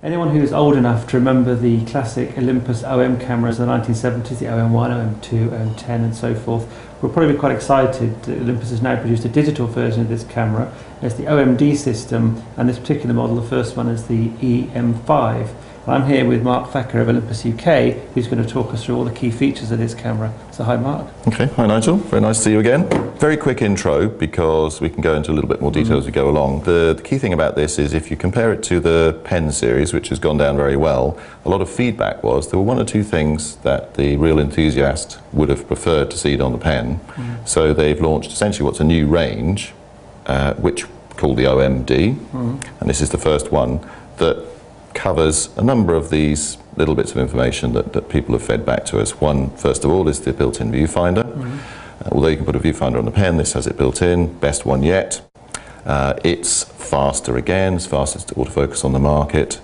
Anyone who's old enough to remember the classic Olympus OM cameras of the 1970s, the OM1, OM2, OM10 and so forth, will probably be quite excited that Olympus has now produced a digital version of this camera. It's the OMD system, and this particular model, the first one, is the EM5. I'm here with Mark Thacker of Olympus UK, who's going to talk us through all the key features of this camera. So hi Mark. Okay, hi Nigel, very nice to see you again. Very quick intro because we can go into a little bit more detail as we go along. The key thing about this is if you compare it to the pen series, which has gone down very well, a lot of feedback was there were one or two things that the real enthusiast would have preferred to see it on the pen. So they've launched essentially what's a new range, which called the OMD, and this is the first one that covers a number of these little bits of information that people have fed back to us. One, first of all, is the built-in viewfinder. Although you can put a viewfinder on the pen, this has it built in, best one yet. It's faster again, it's fastest autofocus on the market.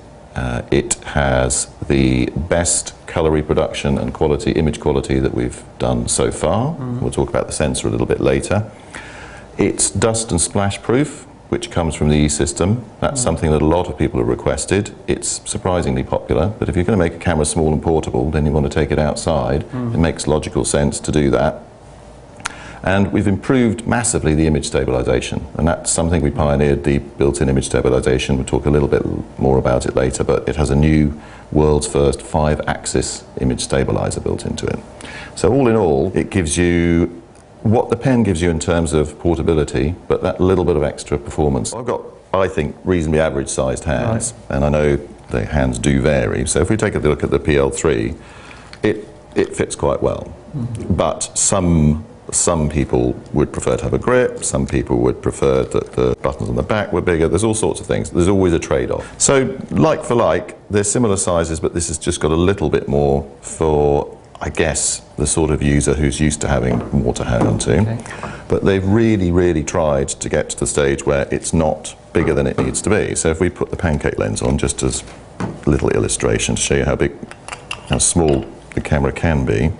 It has the best colour reproduction and quality, image quality that we've done so far. We'll talk about the sensor a little bit later. It's dust and splash proof, which comes from the E-system. That's something that a lot of people have requested. It's surprisingly popular, but if you're going to make a camera small and portable, then you want to take it outside. It makes logical sense to do that. And we've improved massively the image stabilization, and that's something we pioneered, the built-in image stabilization. We'll talk a little bit more about it later, but it has a new world's first 5-axis image stabilizer built into it. So all in all, it gives you what the pen gives you in terms of portability, but that little bit of extra performance. I've got, I think, reasonably average sized hands, and I know the hands do vary. So if we take a look at the PL3, it fits quite well. But some people would prefer to have a grip, some people would prefer that the buttons on the back were bigger. There's all sorts of things. There's always a trade-off. So like for like, they're similar sizes, but this has just got a little bit more for, I guess, the sort of user who's used to having more to hang on to. But they've really tried to get to the stage where it's not bigger than it needs to be. So if we put the pancake lens on, just as a little illustration to show you how small the camera can be,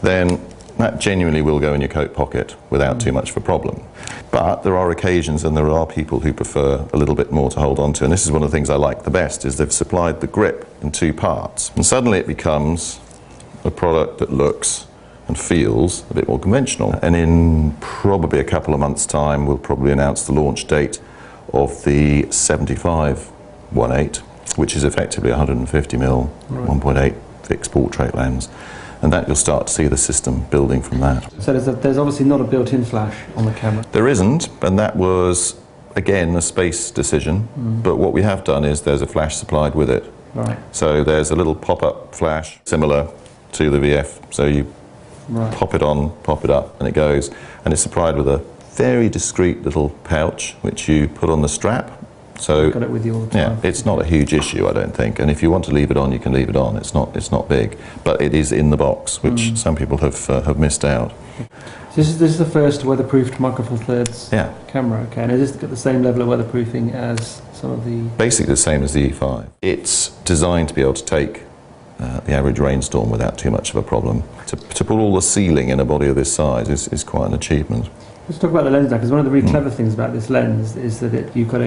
then that genuinely will go in your coat pocket without too much of a problem. But there are occasions and there are people who prefer a little bit more to hold on to, and this is one of the things I like the best, is they've supplied the grip in 2 parts. And suddenly it becomes a product that looks and feels a bit more conventional. And in probably a couple of months' time, we'll probably announce the launch date of the 75-1.8, which is effectively 150mm 1.8 fixed portrait lens. And that you'll start to see the system building from that. So there's obviously not a built-in flash on the camera? There isn't, and that was, again, a space decision. But what we have done is there's a flash supplied with it. So there's a little pop-up flash, similar to the VF, so you pop it on, pop it up, and it goes. And it's supplied with a very discreet little pouch, which you put on the strap. So you've got it with you all the time. Yeah, it's not a huge issue, I don't think. And if you want to leave it on, you can leave it on. It's not big, but it is in the box, which some people have missed out. So this is the first weatherproofed Micro Four Thirds camera, okay? And is this got the same level of weatherproofing as some of the? Basically the same as the E5. It's designed to be able to take the average rainstorm without too much of a problem. To put all the sealing in a body of this size is quite an achievement. Let's talk about the lens now, because one of the really clever things about this lens is that you've got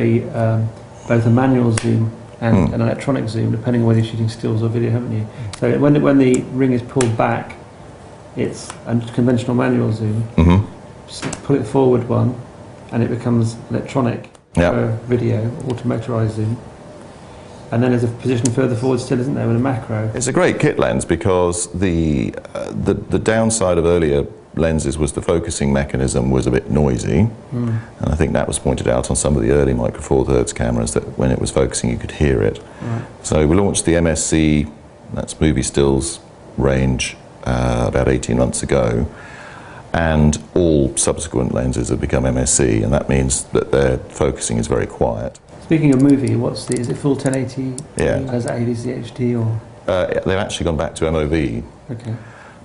both a manual zoom and an electronic zoom, depending on whether you're shooting stills or video, haven't you? So when the ring is pulled back, it's a conventional manual zoom. Just pull it forward one, and it becomes electronic for video, automotorized zoom. And then there's a position further forward still, isn't there, with a macro? It's a great kit lens because the downside of earlier lenses was the focusing mechanism was a bit noisy, and I think that was pointed out on some of the early Micro Four Thirds cameras, that when it was focusing you could hear it. So we launched the MSC, that's movie stills range, about 18 months ago, and all subsequent lenses have become MSC, and that means that their focusing is very quiet. Speaking of movie, is it full 1080? Yeah. Is it AVC HD or? They've actually gone back to MOV. Okay.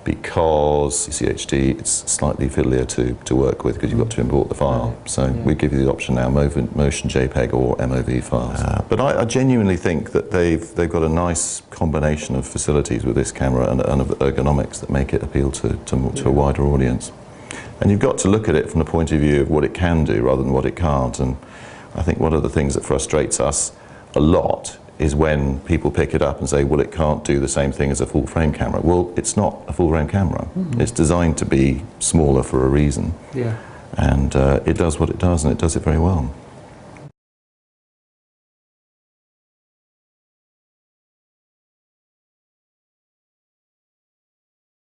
Because CHD, it's slightly fiddlier to work with because you've got to import the file. So we give you the option now, motion JPEG or MOV files. But I genuinely think that they've got a nice combination of facilities with this camera and of ergonomics that make it appeal to a wider audience. And you've got to look at it from the point of view of what it can do rather than what it can't. And I think one of the things that frustrates us a lot is when people pick it up and say, well, it can't do the same thing as a full frame camera. Well, it's not a full frame camera. It's designed to be smaller for a reason. Yeah. And it does what it does, and it does it very well.